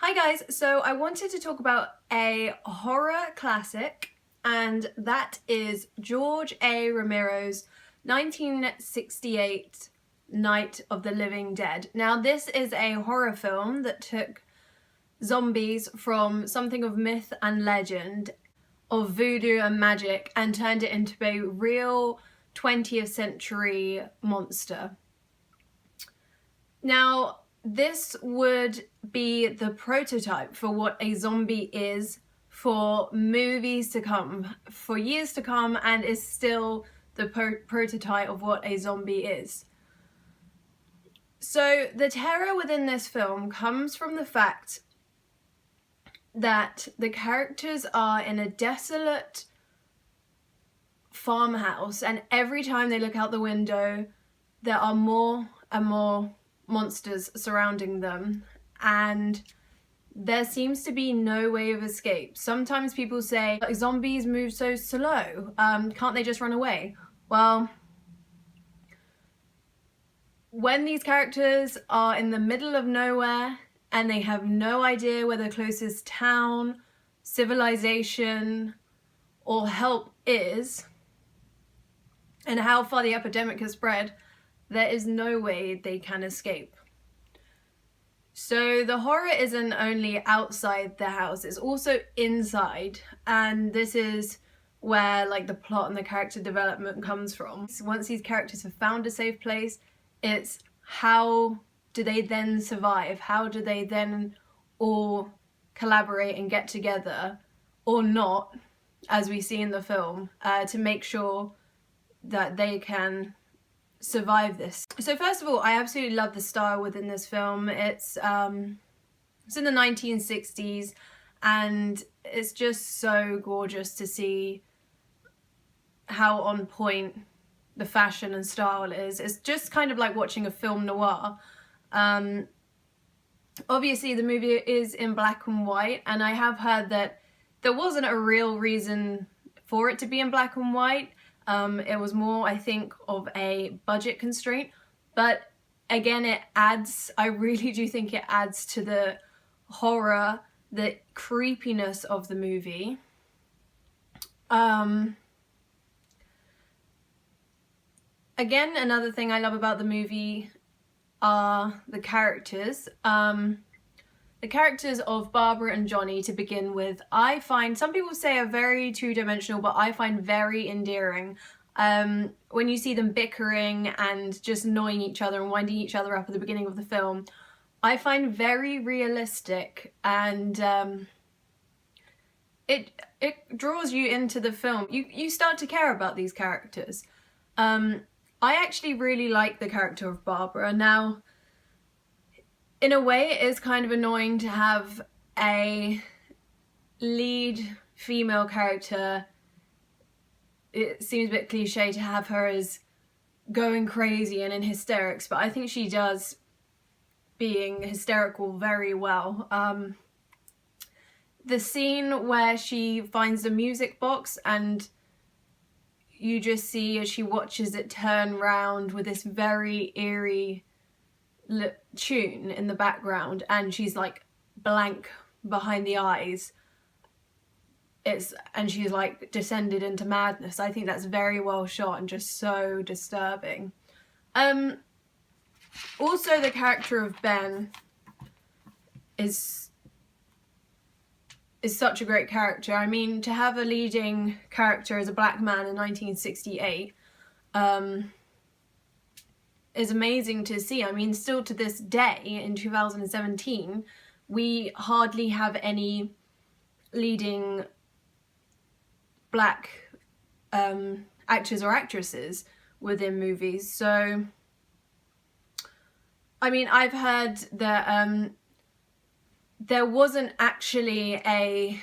Hi guys, so I wanted to talk about a horror classic, and that is George A. Romero's 1968 Night of the Living Dead. Now this is a horror film that took zombies from something of myth and legend, of voodoo and magic, and turned it into a real 20th century monster. Now, this would be the prototype for what a zombie is for movies to come, for years to come, and is still the prototype of what a zombie is. So the terror within this film comes from the fact that the characters are in a desolate farmhouse, and every time they look out the window there are more and more monsters surrounding them, and there seems to be no way of escape. Sometimes people say, like, zombies move so slow, can't they just run away? Well, when these characters are in the middle of nowhere and they have no idea where the closest town, civilization, or help is, and how far the epidemic has spread, there is no way they can escape. So the horror isn't only outside the house, it's also inside, and this is where like the plot and the character development comes from. So once these characters have found a safe place, it's how do they then survive? How do they then all collaborate and get together, or not, as we see in the film, to make sure that they can survive this. So first of all, I absolutely love the style within this film. It's in the 1960s, and it's just so gorgeous to see how on point the fashion and style is. It's just kind of like watching a film noir. Obviously the movie is in black and white, and I have heard that there wasn't a real reason for it to be in black and white. It was more, I think, of a budget constraint, but again, it adds, I really do think it adds to the horror, the creepiness of the movie. Again, another thing I love about the movie are the characters. The characters of Barbara and Johnny, to begin with, I find, some people say are very two-dimensional, but I find very endearing. When you see them bickering and just annoying each other and winding each other up at the beginning of the film, I find very realistic, and it draws you into the film. You start to care about these characters. I actually really like the character of Barbara. Now, in a way, it is kind of annoying to have a lead female character. It seems a bit cliche to have her as going crazy and in hysterics, but I think she does being hysterical very well. The scene where she finds the music box and you just see as she watches it turn round with this very eerie tune in the background, and she's like blank behind the eyes, and she's like descended into madness. I think that's very well shot and just so disturbing. Also, the character of Ben is such a great character. I mean, to have a leading character as a black man in 1968 is amazing to see. I mean, still to this day in 2017, we hardly have any leading black actors or actresses within movies. So, I mean, I've heard that there wasn't actually a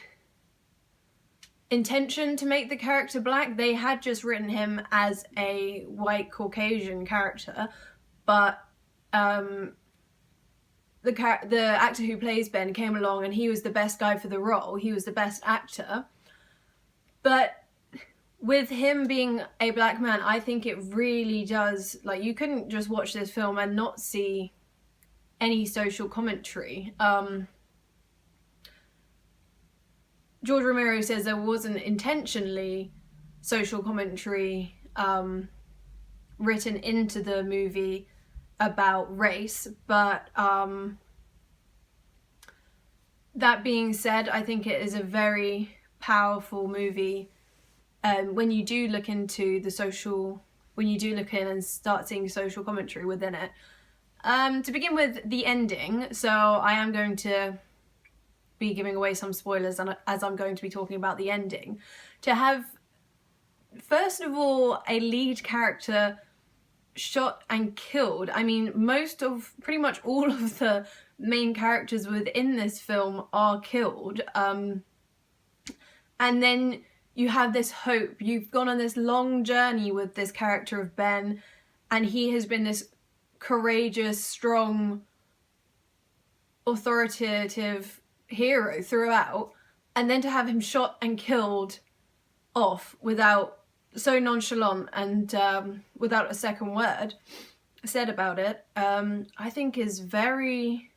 intention to make the character black. They had just written him as a white Caucasian character, but the actor who plays Ben came along and he was the best guy for the role. He was the best actor. But with him being a black man, I think it really does, like, you couldn't just watch this film and not see any social commentary. George Romero says there wasn't intentionally social commentary written into the movie about race, but that being said, I think it is a very powerful movie when you do look into the social, when you do look in and start seeing social commentary within it. To begin with, the ending, so I am going to be giving away some spoilers as I'm going to be talking about the ending. To have, first of all, a lead character shot and killed. I mean, pretty much all of the main characters within this film are killed. And then you have this hope. You've gone on this long journey with this character of Ben, and he has been this courageous, strong, authoritative hero throughout, and then to have him shot and killed off without, so nonchalant and without a second word said about it, I think is very,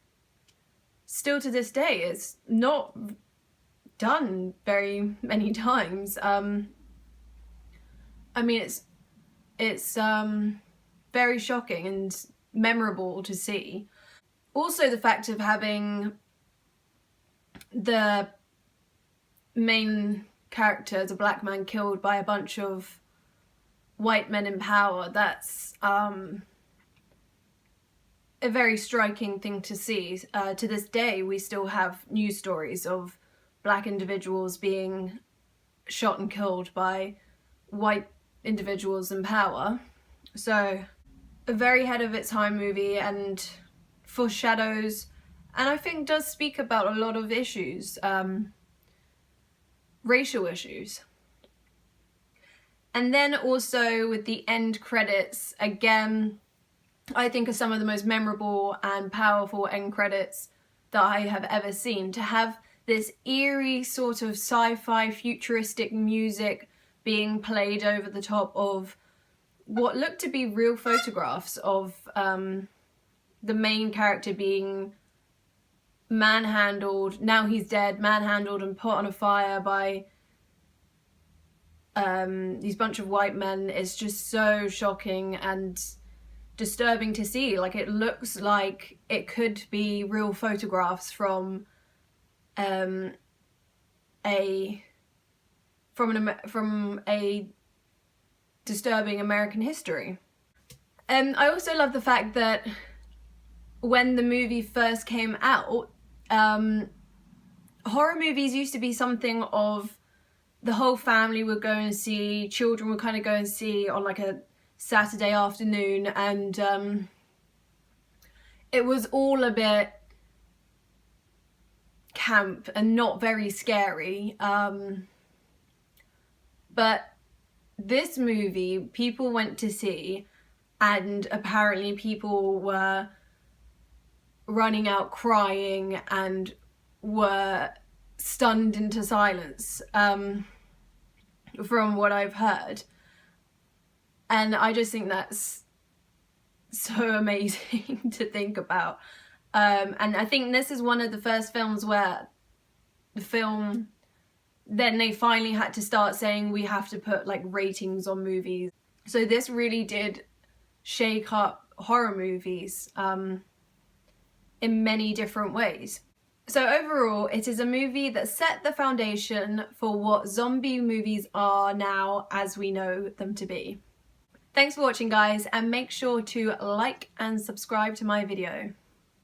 still to this day, it's not done very many times. I mean, it's very shocking and memorable to see. Also, the fact of having the main character, the black man, killed by a bunch of white men in power, that's a very striking thing to see. To this day, we still have news stories of black individuals being shot and killed by white individuals in power. So, a very ahead of its time movie, and foreshadows, and I think does speak about a lot of issues, racial issues. And then also with the end credits, again, I think are some of the most memorable and powerful end credits that I have ever seen. To have this eerie sort of sci-fi futuristic music being played over the top of what looked to be real photographs of the main character being manhandled, now he's dead, manhandled and put on a fire by these bunch of white men, is just so shocking and disturbing to see. Like, it looks like it could be real photographs from a disturbing American history. I also love the fact that when the movie first came out, horror movies used to be something of the whole family would go and see, children would kind of go and see on like a Saturday afternoon, and it was all a bit camp and not very scary. But this movie people went to see, and apparently people were running out crying and were stunned into silence, from what I've heard. And I just think that's so amazing to think about. And I think this is one of the first films where the film, then they finally had to start saying we have to put like ratings on movies. So this really did shake up horror movies in many different ways. So overall, it is a movie that set the foundation for what zombie movies are now as we know them to be. Thanks for watching, guys, and make sure to like and subscribe to my video.